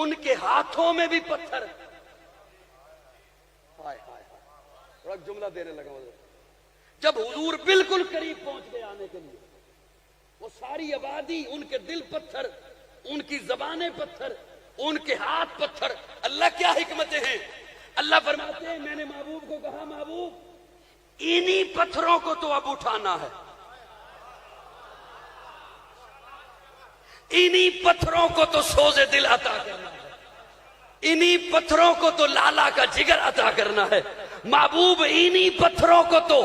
ان کے ہاتھوں میں بھی پتھر. ہائے ہائے ہائے, ایک جملہ دینے لگا حضرت. جب حضور بالکل قریب پہنچ گئے آنے کے لیے, وہ ساری آبادی, ان کے دل پتھر, ان کی زبانیں پتھر, ان کے ہاتھ پتھر. اللہ کیا حکمتیں ہیں. اللہ فرماتے ہیں میں نے محبوب کو کہا محبوب انہی پتھروں کو تو اب اٹھانا ہے, انہی پتھروں کو تو سوز دل عطا کرنا ہے, انہی پتھروں کو تو لالا کا جگر عطا کرنا ہے. محبوب انہی پتھروں کو تو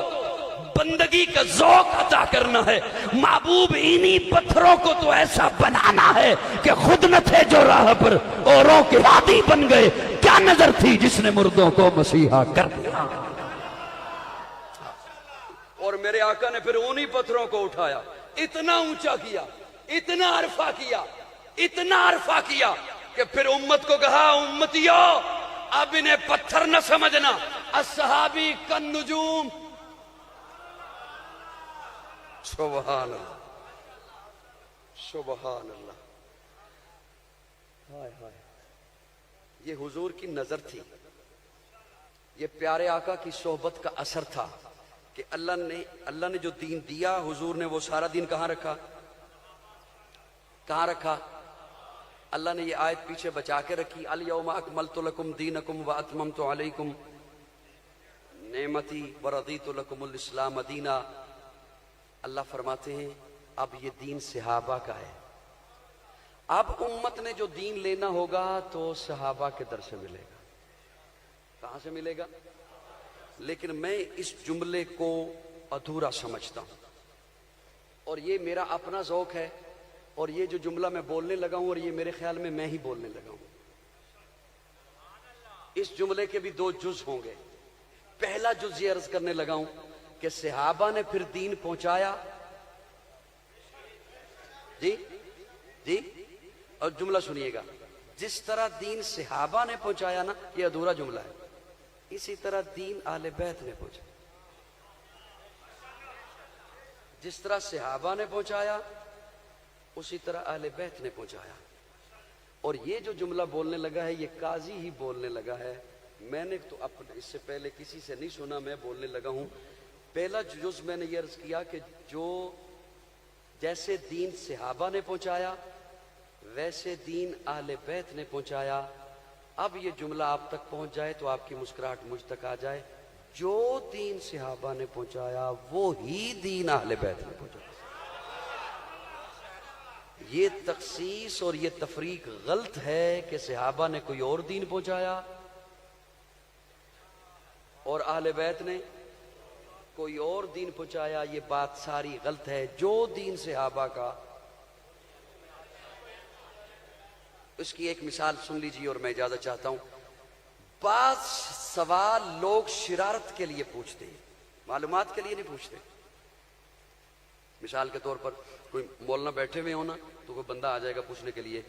بندگی کا ذوق عطا کرنا ہے. محبوب انہی پتھروں کو تو ایسا بنانا ہے کہ خود نہ تھے جو راہ پر اوروں کے ہادی بن گئے. کیا نظر تھی جس نے مردوں کو مسیحا کر دیا. اور میرے آقا نے پھر انہی پتھروں کو اٹھایا, اتنا اونچا کیا, اتنا عرفہ کیا, اتنا عرفہ کیا کہ پھر امت کو کہا امتیو اب انہیں پتھر نہ سمجھنا, الصحابی کن نجوم. سبحان اللہ, سبحان اللہ. ہائے ہائے, یہ حضور کی نظر تھی, یہ پیارے آقا کی صحبت کا اثر تھا کہ اللہ نے جو دین دیا, حضور نے وہ سارا دین کہاں رکھا, کہاں رکھا. اللہ نے یہ آیت پیچھے بچا کے رکھی, الیوم اکملت لکم دینکم واتممت علیکم نعمتی ورضیت لکم الاسلام دینا. اللہ فرماتے ہیں اب یہ دین صحابہ کا ہے. اب امت نے جو دین لینا ہوگا تو صحابہ کے در سے ملے گا. کہاں سے ملے گا؟ لیکن میں اس جملے کو ادھورا سمجھتا ہوں, اور یہ میرا اپنا ذوق ہے, اور یہ جو جملہ میں بولنے لگا ہوں, اور یہ میرے خیال میں ہی بولنے لگا ہوں. اس جملے کے بھی دو جز ہوں گے. پہلا جز یہ عرض کرنے لگا ہوں کہ صحابہ نے پھر دین پہنچایا. جی جی, اور جملہ سنیے گا, جس طرح دین صحابہ نے پہنچایا نا, یہ ادھورا جملہ ہے, اسی طرح دین اہل بیت نے پہنچایا. جس طرح صحابہ نے پہنچایا اسی طرح اہل بیت نے پہنچایا. اور یہ جو جملہ بولنے لگا ہے یہ قاضی ہی بولنے لگا ہے, میں نے تو اپنے اس سے پہلے کسی سے نہیں سنا, میں بولنے لگا ہوں. پہلا جز میں نے یہ عرض کیا کہ جو جیسے دین صحابہ نے پہنچایا ویسے دین اہل بیت نے پہنچایا. اب یہ جملہ آپ تک پہنچ جائے تو آپ کی مسکراہٹ مجھ تک آ جائے. جو دین صحابہ نے پہنچایا وہی دین اہل بیت نے پہنچایا. یہ تخصیص اور یہ تفریق غلط ہے کہ صحابہ نے کوئی اور دین پہنچایا اور اہل بیت نے کوئی اور دین پہنچایا. یہ بات ساری غلط ہے. جو دین صحابہ کا, اس کی ایک مثال سن لیجیے اور میں اجازت چاہتا ہوں. بعض سوال لوگ شرارت کے لیے پوچھتے ہیں, معلومات کے لیے نہیں پوچھتے. مثال کے طور پر کوئی مولانا بیٹھے ہوئے ہونا تو کوئی بندہ آ جائے گا پوچھنے کے لیے.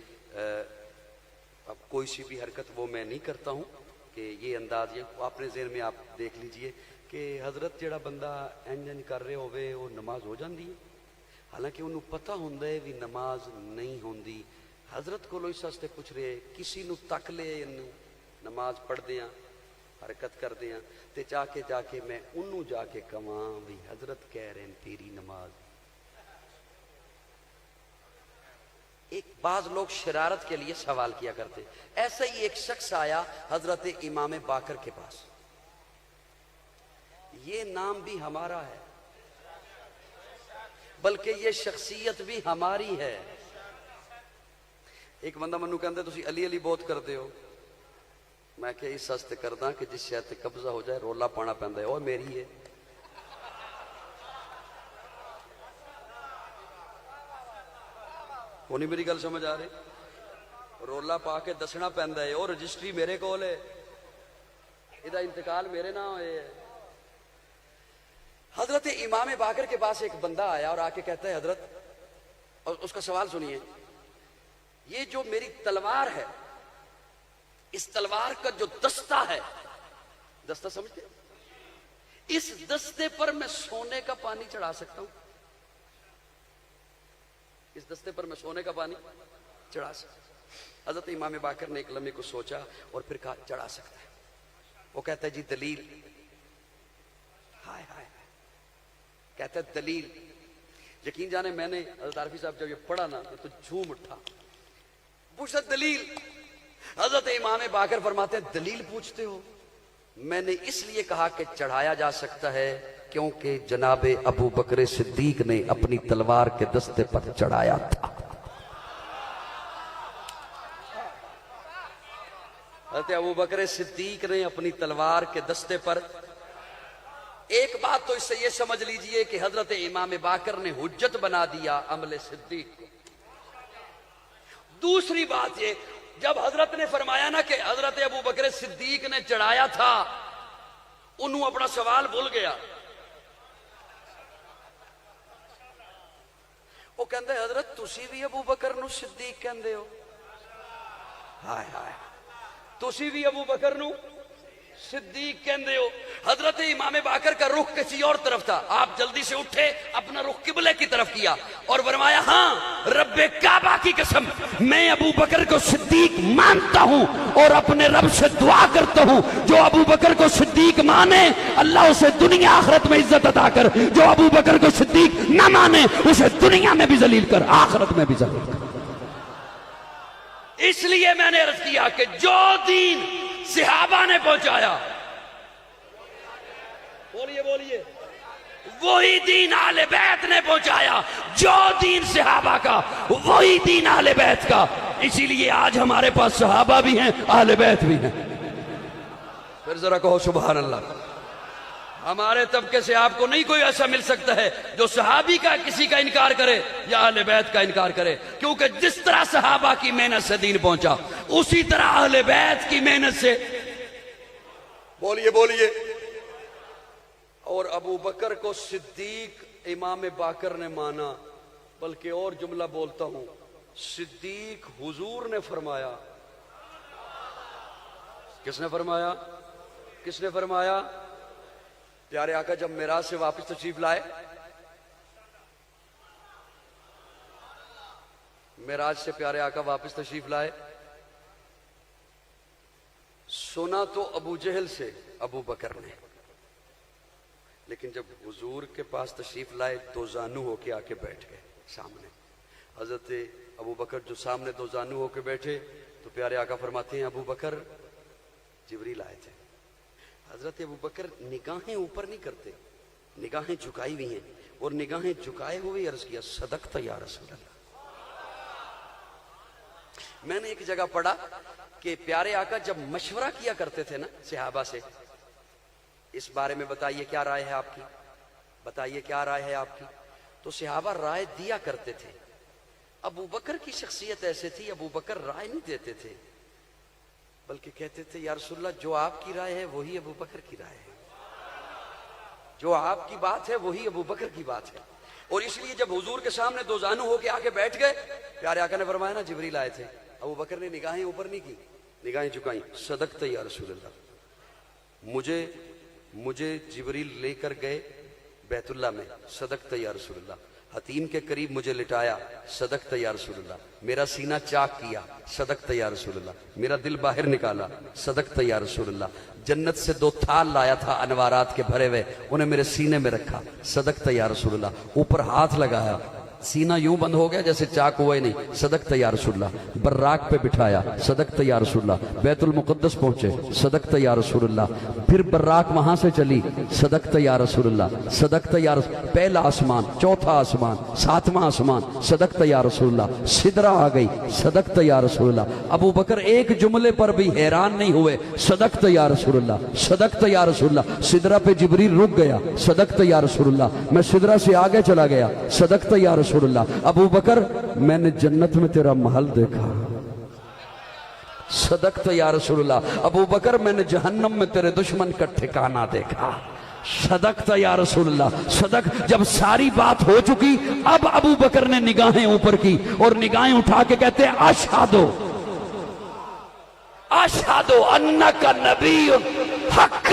اب کوئی سی بھی حرکت وہ میں نہیں کرتا ہوں کہ یہ انداز, یہ اپنے ذہن میں آپ دیکھ لیجئے کہ حضرت جڑا بندہ انجن کر رہے ہوئے وہ نماز ہو جاندی ہے, حالانکہ انہوں پتہ ہوندا ہے بھی نماز نہیں ہوندی. حضرت کو اس واسطے پوچھ رہے, کسی نو تک لے انہوں نماز پڑھ دیاں حرکت کر دیاں تے جا کے میں انہوں جا کے کہاں بھی حضرت کہہ رہے ہیں تیری نماز. ایک بعض لوگ شرارت کے لیے سوال کیا کرتے. ایسا ہی ایک شخص آیا حضرت امام باقر کے پاس. یہ نام بھی ہمارا ہے, بلکہ یہ شخصیت بھی ہماری ہے. ایک بندہ منو کہندے تسی علی علی بہت کرتے ہو. میں کہ اس واسطے کردا کہ جس شے تے قبضہ ہو جائے رولا پانا پیندا ہے, او میری ہے. نہیں میری گل سمجھ آ رہی, رولا پا کے دسنا پیندا ہے, اور رجسٹری میرے کول ہے, یہ انتقال میرے نہ ہوئے ہے. حضرت امام باقر کے پاس ایک بندہ آیا اور آ کے کہتا ہے حضرت, اور اس کا سوال سنیے, یہ جو میری تلوار ہے اس تلوار کا جو دستہ ہے, دستہ سمجھتے ہیں, اس دستے پر میں سونے کا پانی چڑھا سکتا ہوں؟ اس دستے پر میں سونے کا پانی چڑھا سکتا ہوں. حضرت امام باقر نے ایک لمحے کو سوچا اور پھر کہا چڑھا سکتا ہے. وہ کہتا ہے جی دلیل. ہائے ہائے کہتا ہے دلیل. یقین جانے میں نے حضرت عارفی صاحب جب یہ پڑھا نا تو جھوم اٹھا. پوچھا دلیل. حضرت امام باقر فرماتے ہیں دلیل پوچھتے ہو؟ میں نے اس لیے کہا کہ چڑھایا جا سکتا ہے کیونکہ جناب ابو بکر صدیق نے اپنی تلوار کے دستے پر چڑھایا تھا. حضرت ابو بکر صدیق نے اپنی تلوار کے دستے پر. ایک بات تو اس سے یہ سمجھ لیجئے کہ حضرت امام باقر نے حجت بنا دیا عمل صدیق کو. دوسری بات یہ جب حضرت نے فرمایا نا کہ حضرت ابو بکر صدیق نے چڑھایا تھا انہوں اپنا سوال بھول گیا. وہ کہندے حضرت تسی بھی ابو بکر نو صدیق کہندے ہو؟ ہائے ہائے تسی بھی ابو بکر نو صدیق کہندے ہو. حضرت امام باقر کا رخ کسی اور طرف تھا. آپ جلدی سے اٹھے اپنا رخ قبلے کی طرف کیا اور فرمایا ہاں رب کعبہ کی قسم میں ابو بکر کو صدیق مانتا ہوں اور اپنے رب سے دعا کرتا ہوں جو ابو بکر کو صدیق مانے اللہ اسے دنیا آخرت میں عزت عطا کر, جو ابو بکر کو صدیق نہ مانے اسے دنیا میں بھی ذلیل کر آخرت میں بھی ذلیل کر. اس لیے میں نے عرض کیا کہ جو دین صحابہ نے پہنچایا بولیے بولیے وہی دین اہل بیت نے پہنچایا. جو دین صحابہ کا وہی دین اہل بیت کا. اسی لیے آج ہمارے پاس صحابہ بھی ہیں اہل بیت بھی ہیں. پھر ذرا کہو سبحان اللہ. ہمارے طبقے سے آپ کو نہیں کوئی ایسا مل سکتا ہے جو صحابی کا کسی کا انکار کرے یا اہل بیت کا انکار کرے, کیونکہ جس طرح صحابہ کی محنت سے دین پہنچا اسی طرح اہل بیت کی محنت سے بولیے بولیے. اور ابو بکر کو صدیق امام باقر نے مانا. بلکہ اور جملہ بولتا ہوں, صدیق حضور نے فرمایا. کس نے فرمایا؟ کس نے فرمایا؟ پیارے آقا جب معراج سے واپس تشریف لائے, معراج سے پیارے آقا واپس تشریف لائے, سنا تو ابو جہل سے ابو بکر نے, لیکن جب حضور کے پاس تشریف لائے دو زانو ہو کے آ کے بیٹھ گئے سامنے. حضرت ابو بکر جو سامنے دو زانو ہو کے بیٹھے تو پیارے آقا فرماتے ہیں ابو بکر جبریل آئے تھے. حضرت ابو بکر نگاہیں اوپر نہیں کرتے, نگاہیں جھکائی ہوئی ہیں, اور نگاہیں جھکائے ہوئے عرض کیا صدقت یا رسول اللہ. میں نے ایک جگہ پڑھا کہ پیارے آقا جب مشورہ کیا کرتے تھے نا صحابہ سے, اس بارے میں بتائیے کیا رائے ہے آپ کی, بتائیے کیا رائے ہے آپ کی, تو صحابہ رائے دیا کرتے تھے. ابو بکر کی شخصیت ایسے تھی, ابو بکر رائے نہیں دیتے تھے بلکہ کہتے تھے یا رسول اللہ جو آپ کی رائے ہے وہی ابو بکر کی رائے ہے, جو آپ کی بات ہے وہی ابو بکر کی بات ہے. اور اس لیے جب حضور کے سامنے دو زانو ہو کے آگے بیٹھ گئے, پیارے آقا نے فرمایا نا جبریل آئے تھے, ابو بکر نے نگاہیں اوپر نہیں کی, نگاہیں جھکائیں. صدقت یا رسول اللہ, مجھے جبریل لے کر گئے بیت اللہ میں, صدقت یا رسول اللہ. حتیم کے قریب مجھے لٹایا, صدقت یا رسول اللہ. میرا سینہ چاک کیا, صدقت یا رسول اللہ. میرا دل باہر نکالا, صدقت یا رسول اللہ. جنت سے دو تھال لایا تھا انوارات کے بھرے ہوئے, انہیں میرے سینے میں رکھا, صدقت یا رسول اللہ. اوپر ہاتھ لگایا, سینہ یوں بند ہو گیا جیسے چاک ہوا ہی نہیں, صدقت یا رسول اللہ. براق پہ بٹھایا, صدقت یا رسول اللہ. بیت المقدس پہنچے, صدقت یا رسول اللہ. پھر براق وہاں سے چلی, صدقت یا رسول اللہ. صدقت یا رسول, پہلا آسمان, چوتھا آسمان, ساتواں آسمان, صدقت یا رسول اللہ. سدرہ آ گئی, صدقت یا رسول اللہ. ابو بکر ایک جملے پر بھی حیران نہیں ہوئے, صدقت یا رسول اللہ, صدقت یا رسول اللہ. سدرہ پہ جبریل رک گیا, صدقت یا رسول اللہ. میں سدرہ سے آگے چلا گیا, صدقت یا رسول اللہ. ابو بکر میں نے جنت میں تیرا محل دیکھا, صدقت یا رسول اللہ. ابو بکر میں نے جہنم میں تیرے دشمن کا ٹھکانہ دیکھا, صدقت یا رسول اللہ. صدق. جب ساری بات ہو چکی اب ابو بکر نے نگاہیں اوپر کی اور نگاہیں اٹھا کے کہتے ہیں اشہدو انک نبی حق,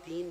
3